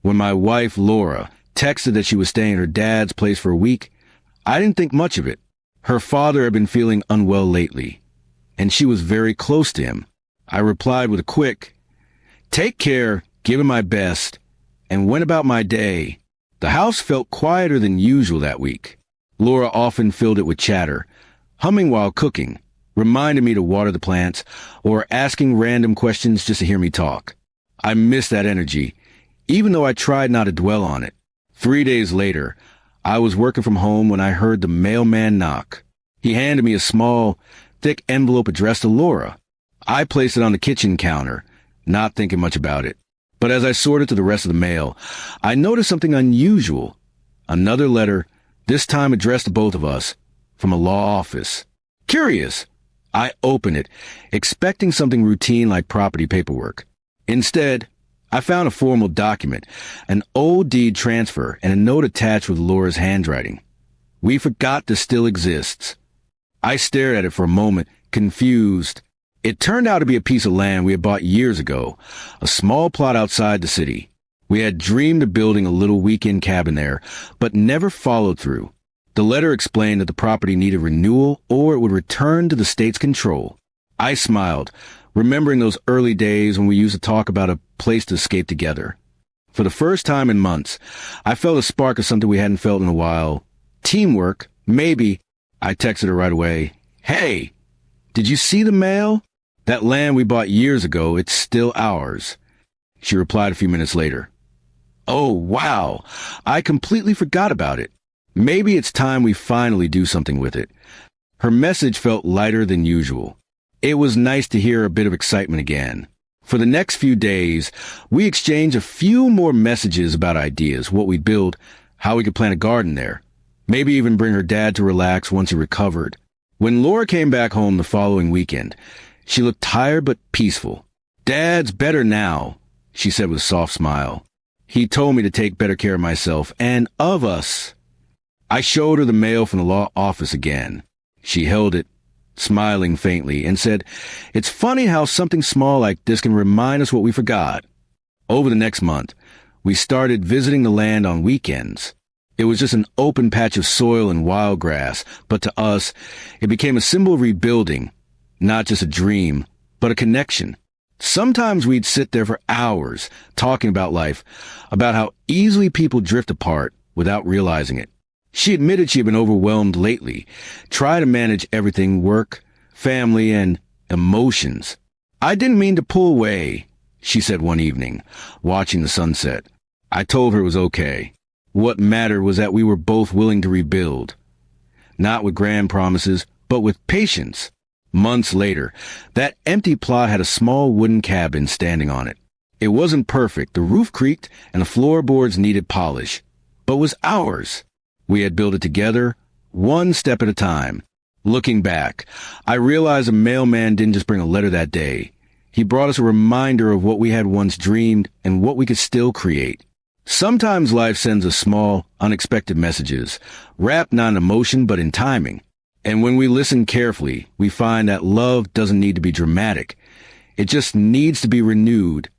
When my wife, Laura, texted that she was staying at her dad's place for a week, I didn't think much of it. Her father had been feeling unwell lately, and she was very close to him. I replied with a quick, "Take care, give him my best," and went about my day. The house felt quieter than usual that week. Laura often filled it with chatter, humming while cooking, reminding me to water the plants, or asking random questions just to hear me talk. I missed that energy, even though I tried not to dwell on it. 3 days later, I was working from home when I heard the mailman knock. He handed me a small, thick envelope addressed to Laura. I placed it on the kitchen counter, not thinking much about it. But as I sorted through the rest of the mail, I noticed something unusual. Another letter, this time addressed to both of us, from a law office. Curious, I opened it, expecting something routine like property paperwork. Instead, I found a formal document, an old deed transfer, and a note attached with Laura's handwriting. "We forgot this still exists." I stared at it for a moment, confused. It turned out to be a piece of land we had bought years ago, a small plot outside the city. We had dreamed of building a little weekend cabin there, but never followed through. The letter explained that the property needed renewal or it would return to the state's control. I smiled, remembering those early days when we used to talk about a place to escape together. For the first time in months, I felt a spark of something we hadn't felt in a while. Teamwork, maybe. I texted her right away. "Hey, did you see the mail? That land we bought years ago, it's still ours." She replied a few minutes later. "Oh, wow, I completely forgot about it. Maybe it's time we finally do something with it." Her message felt lighter than usual. It was nice to hear a bit of excitement again. For the next few days, we exchanged a few more messages about ideas, what we'd build, how we could plant a garden there, maybe even bring her dad to relax once he recovered. When Laura came back home the following weekend, she looked tired but peaceful. "Dad's better now," she said with a soft smile. "He told me to take better care of myself and of us." I showed her the mail from the law office again. She held it, smiling faintly, and said, "It's funny how something small like this can remind us what we forgot." Over the next month, we started visiting the land on weekends. It was just an open patch of soil and wild grass, but to us, it became a symbol of rebuilding, not just a dream, but a connection. Sometimes we'd sit there for hours, talking about life, about how easily people drift apart without realizing it. She admitted she had been overwhelmed lately, tried to manage everything: work, family, and emotions. "I didn't mean to pull away," she said one evening, watching the sunset. I told her it was okay. What mattered was that we were both willing to rebuild. Not with grand promises, but with patience. Months later, that empty plot had a small wooden cabin standing on it. It wasn't perfect, the roof creaked, and the floorboards needed polish, but was ours. We had built it together, one step at a time. Looking back, I realized the mailman didn't just bring a letter that day. He brought us a reminder of what we had once dreamed and what we could still create. Sometimes life sends us small, unexpected messages, wrapped not in emotion but in timing. And when we listen carefully, we find that love doesn't need to be dramatic. It just needs to be renewed,